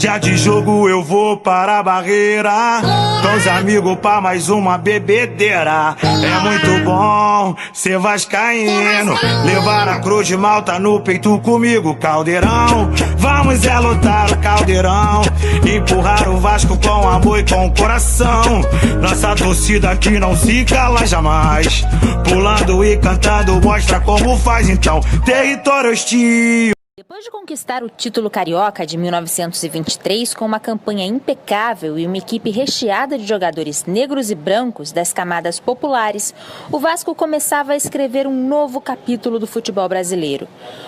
Dia de jogo eu vou para a barreira, com os amigos pra mais uma bebedeira. É muito bom ser vascaíno, levar a cruz de malta no peito comigo, Caldeirão. Vamos lotar o Caldeirão, empurrar o Vasco com amor e com coração. Nossa torcida aqui não se cala jamais, pulando e cantando mostra como faz então. Território hostil. Depois de conquistar o título carioca de 1923 com uma campanha impecável e uma equipe recheada de jogadores negros e brancos das camadas populares, o Vasco começava a escrever um novo capítulo do futebol brasileiro.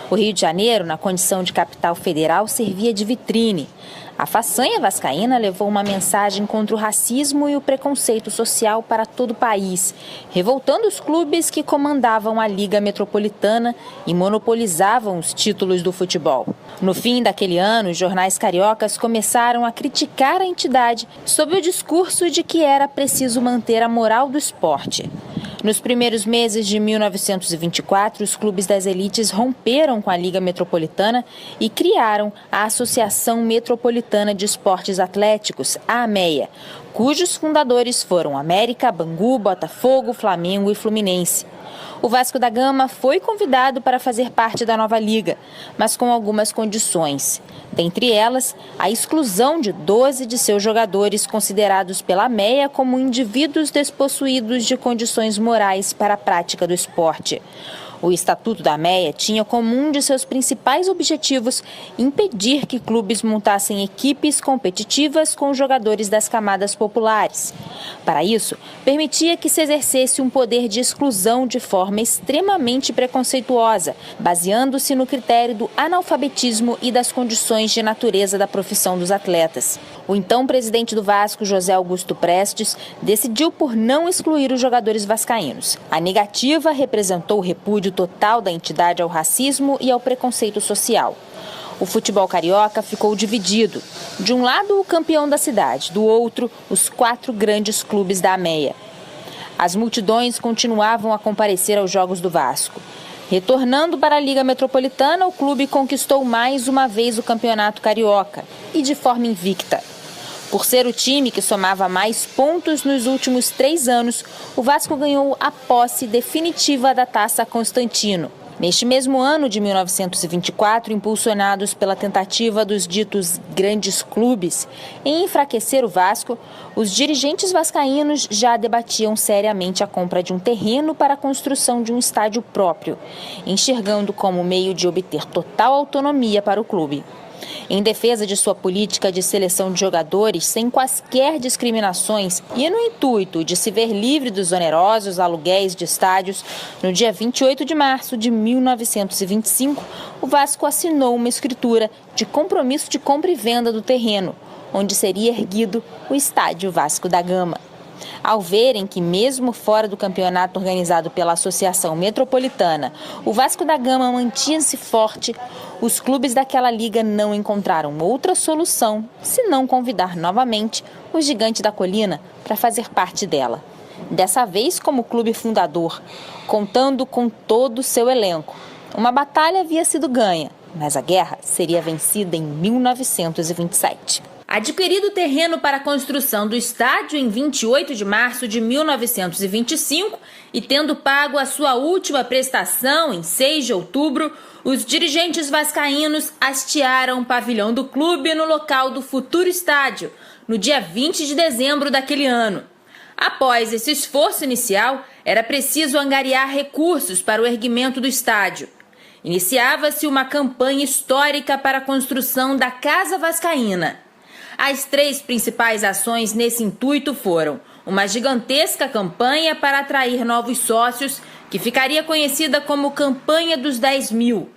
O Rio de Janeiro, na condição de capital federal, servia de vitrine. A façanha vascaína levou uma mensagem contra o racismo e o preconceito social para todo o país, revoltando os clubes que comandavam a Liga Metropolitana e monopolizavam os títulos do futebol. No fim daquele ano, os jornais cariocas começaram a criticar a entidade sob o discurso de que era preciso manter a moral do esporte. Nos primeiros meses de 1924, os clubes das elites romperam com a Liga Metropolitana e criaram a Associação Metropolitana de Esportes Atléticos, a AMEA, cujos fundadores foram América, Bangu, Botafogo, Flamengo e Fluminense. O Vasco da Gama foi convidado para fazer parte da nova liga, mas com algumas condições. Dentre elas, a exclusão de 12 de seus jogadores considerados pela AMEA como indivíduos despossuídos de condições morais para a prática do esporte. O Estatuto da AMEA tinha como um de seus principais objetivos impedir que clubes montassem equipes competitivas com jogadores das camadas populares. Para isso, permitia que se exercesse um poder de exclusão de forma extremamente preconceituosa, baseando-se no critério do analfabetismo e das condições de natureza da profissão dos atletas. O então presidente do Vasco, José Augusto Prestes, decidiu por não excluir os jogadores vascaínos. A negativa representou o repúdio total da entidade ao racismo e ao preconceito social. O futebol carioca ficou dividido. De um lado, o campeão da cidade, do outro, os 4 grandes clubes da AMEA. As multidões continuavam a comparecer aos jogos do Vasco. Retornando para a Liga Metropolitana, o clube conquistou mais uma vez o campeonato carioca, e de forma invicta. Por ser o time que somava mais pontos nos últimos 3 anos, o Vasco ganhou a posse definitiva da Taça Constantino. Neste mesmo ano de 1924, impulsionados pela tentativa dos ditos grandes clubes em enfraquecer o Vasco, os dirigentes vascaínos já debatiam seriamente a compra de um terreno para a construção de um estádio próprio, enxergando como meio de obter total autonomia para o clube. Em defesa de sua política de seleção de jogadores sem quaisquer discriminações e no intuito de se ver livre dos onerosos aluguéis de estádios, no dia 28 de março de 1925, o Vasco assinou uma escritura de compromisso de compra e venda do terreno, onde seria erguido o Estádio Vasco da Gama. Ao verem que, mesmo fora do campeonato organizado pela Associação Metropolitana, o Vasco da Gama mantinha-se forte, os clubes daquela liga não encontraram outra solução senão convidar novamente o Gigante da Colina para fazer parte dela. Dessa vez como clube fundador, contando com todo o seu elenco. Uma batalha havia sido ganha, mas a guerra seria vencida em 1927. Adquirido o terreno para a construção do estádio em 28 de março de 1925 e tendo pago a sua última prestação em 6 de outubro, os dirigentes vascaínos hastearam o pavilhão do clube no local do futuro estádio, no dia 20 de dezembro daquele ano. Após esse esforço inicial, era preciso angariar recursos para o erguimento do estádio. Iniciava-se uma campanha histórica para a construção da Casa Vascaína. As 3 principais ações nesse intuito foram uma gigantesca campanha para atrair novos sócios, que ficaria conhecida como Campanha dos 10 mil,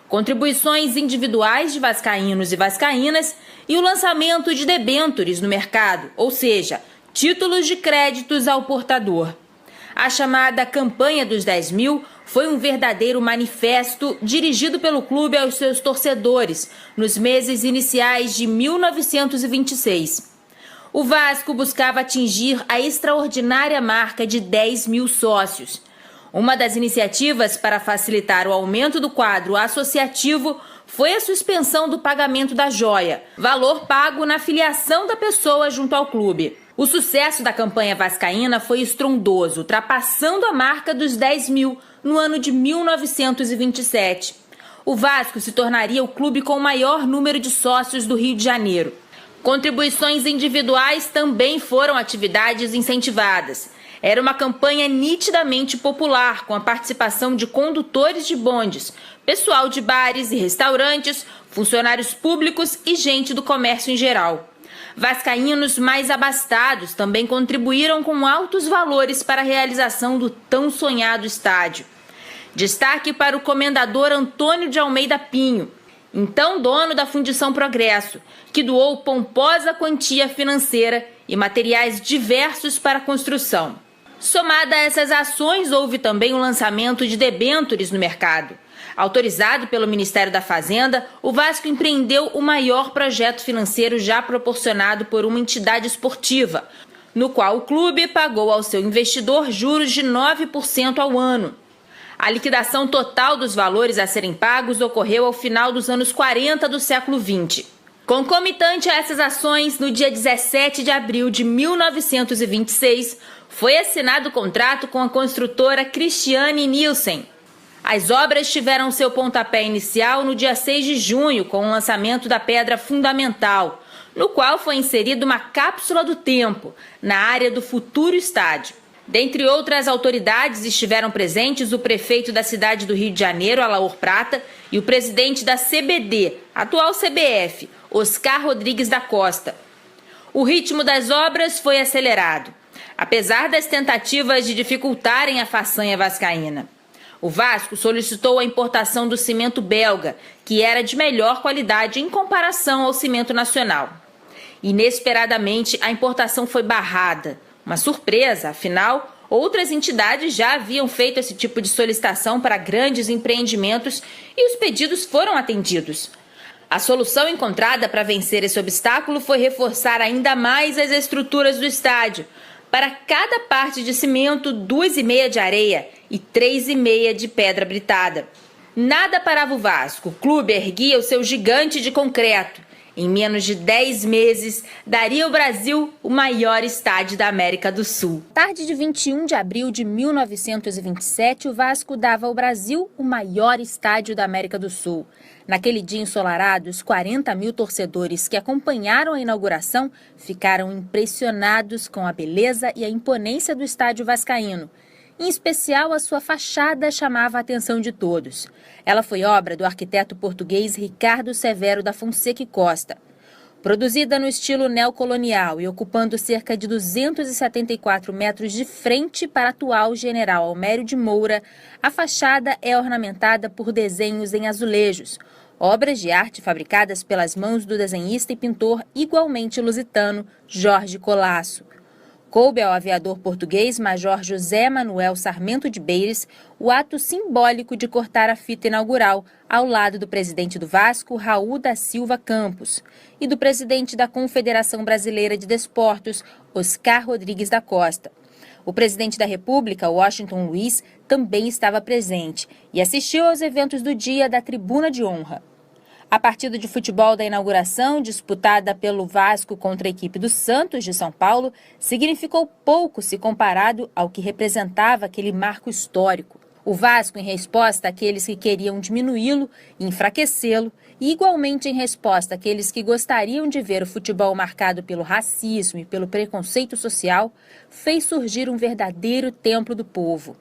contribuições individuais de vascaínos e vascaínas e o lançamento de debêntures no mercado, ou seja, títulos de créditos ao portador. A chamada Campanha dos 10 mil foi um verdadeiro manifesto dirigido pelo clube aos seus torcedores nos meses iniciais de 1926. O Vasco buscava atingir a extraordinária marca de 10 mil sócios. Uma das iniciativas para facilitar o aumento do quadro associativo foi a suspensão do pagamento da joia, valor pago na filiação da pessoa junto ao clube. O sucesso da campanha vascaína foi estrondoso, ultrapassando a marca dos 10 mil no ano de 1927. O Vasco se tornaria o clube com o maior número de sócios do Rio de Janeiro. Contribuições individuais também foram atividades incentivadas. Era uma campanha nitidamente popular, com a participação de condutores de bondes, pessoal de bares e restaurantes, funcionários públicos e gente do comércio em geral. Vascaínos mais abastados também contribuíram com altos valores para a realização do tão sonhado estádio. Destaque para o comendador Antônio de Almeida Pinho, então dono da Fundição Progresso, que doou pomposa quantia financeira e materiais diversos para a construção. Somada a essas ações, houve também o lançamento de debêntures no mercado. Autorizado pelo Ministério da Fazenda, o Vasco empreendeu o maior projeto financeiro já proporcionado por uma entidade esportiva, no qual o clube pagou ao seu investidor juros de 9% ao ano. A liquidação total dos valores a serem pagos ocorreu ao final dos anos 40 do século XX. Concomitante a essas ações, no dia 17 de abril de 1926, foi assinado o contrato com a construtora Christiane Nielsen. As obras tiveram seu pontapé inicial no dia 6 de junho, com o lançamento da pedra fundamental, no qual foi inserida uma cápsula do tempo, na área do futuro estádio. Dentre outras autoridades, estiveram presentes o prefeito da cidade do Rio de Janeiro, Alaor Prata, e o presidente da CBD, atual CBF, Oscar Rodrigues da Costa. O ritmo das obras foi acelerado, apesar das tentativas de dificultarem a façanha vascaína. O Vasco solicitou a importação do cimento belga, que era de melhor qualidade em comparação ao cimento nacional. Inesperadamente, a importação foi barrada. Uma surpresa, afinal, outras entidades já haviam feito esse tipo de solicitação para grandes empreendimentos e os pedidos foram atendidos. A solução encontrada para vencer esse obstáculo foi reforçar ainda mais as estruturas do estádio. Para cada parte de cimento, 2,5 de areia e 3,5 de pedra britada. Nada parava o Vasco. O clube erguia o seu gigante de concreto. Em menos de 10 meses, daria ao Brasil o maior estádio da América do Sul. Tarde de 21 de abril de 1927, o Vasco dava ao Brasil o maior estádio da América do Sul. Naquele dia ensolarado, os 40 mil torcedores que acompanharam a inauguração ficaram impressionados com a beleza e a imponência do estádio vascaíno. Em especial, a sua fachada chamava a atenção de todos. Ela foi obra do arquiteto português Ricardo Severo da Fonseca e Costa. Produzida no estilo neocolonial e ocupando cerca de 274 metros de frente para a atual General Almério de Moura, a fachada é ornamentada por desenhos em azulejos, obras de arte fabricadas pelas mãos do desenhista e pintor igualmente lusitano Jorge Colasso. Coube ao aviador português Major José Manuel Sarmento de Beires o ato simbólico de cortar a fita inaugural ao lado do presidente do Vasco, Raul da Silva Campos, e do presidente da Confederação Brasileira de Desportos, Oscar Rodrigues da Costa. O presidente da República, Washington Luiz, também estava presente e assistiu aos eventos do dia da Tribuna de Honra. A partida de futebol da inauguração, disputada pelo Vasco contra a equipe do Santos de São Paulo, significou pouco se comparado ao que representava aquele marco histórico. O Vasco, em resposta àqueles que queriam diminuí-lo e enfraquecê-lo, e igualmente em resposta àqueles que gostariam de ver o futebol marcado pelo racismo e pelo preconceito social, fez surgir um verdadeiro templo do povo.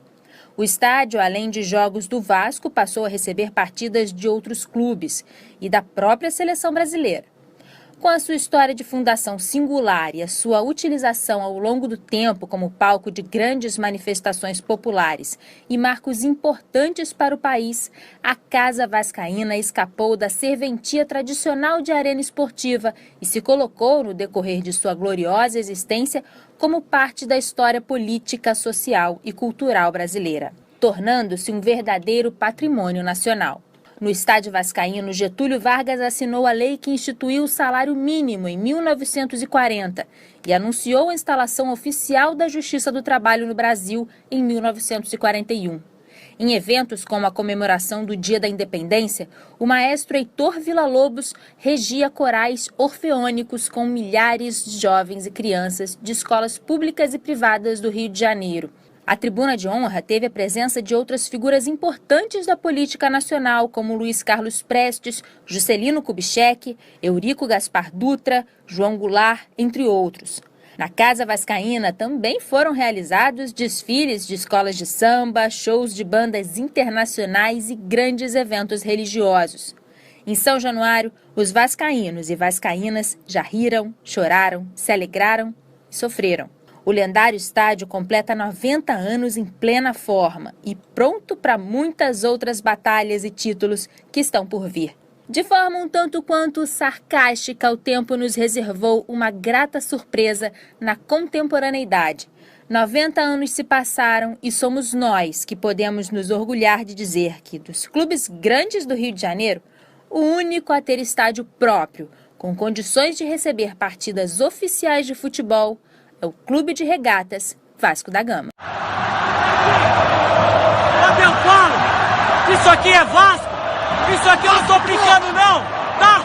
O estádio, além de jogos do Vasco, passou a receber partidas de outros clubes e da própria seleção brasileira. Com a sua história de fundação singular e a sua utilização ao longo do tempo como palco de grandes manifestações populares e marcos importantes para o país, a Casa Vascaína escapou da serventia tradicional de arena esportiva e se colocou, no decorrer de sua gloriosa existência, como parte da história política, social e cultural brasileira, tornando-se um verdadeiro patrimônio nacional. No estádio vascaíno, Getúlio Vargas assinou a lei que instituiu o salário mínimo em 1940 e anunciou a instalação oficial da Justiça do Trabalho no Brasil em 1941. Em eventos como a comemoração do Dia da Independência, o maestro Heitor Villa-Lobos regia corais orfeônicos com milhares de jovens e crianças de escolas públicas e privadas do Rio de Janeiro. A tribuna de honra teve a presença de outras figuras importantes da política nacional, como Luiz Carlos Prestes, Juscelino Kubitschek, Eurico Gaspar Dutra, João Goulart, entre outros. Na Casa Vascaína também foram realizados desfiles de escolas de samba, shows de bandas internacionais e grandes eventos religiosos. Em São Januário, os vascaínos e vascaínas já riram, choraram, se alegraram e sofreram. O lendário estádio completa 90 anos em plena forma e pronto para muitas outras batalhas e títulos que estão por vir. De forma um tanto quanto sarcástica, o tempo nos reservou uma grata surpresa na contemporaneidade. 90 anos se passaram e somos nós que podemos nos orgulhar de dizer que, dos clubes grandes do Rio de Janeiro, o único a ter estádio próprio, com condições de receber partidas oficiais de futebol, é o Clube de Regatas Vasco da Gama. Abel, falo! Isso aqui é Vasco! Isso aqui eu não tô brincando não, tá?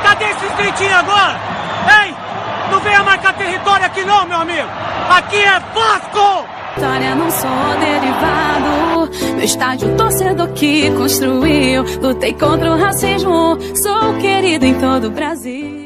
Cadê esses gritinhos agora? Ei, não venha marcar território aqui não, meu amigo! Aqui é Vasco! Vitória, não sou derivado. Meu estádio, torcedor que construiu. Lutei contra o racismo. Sou querido em todo o Brasil.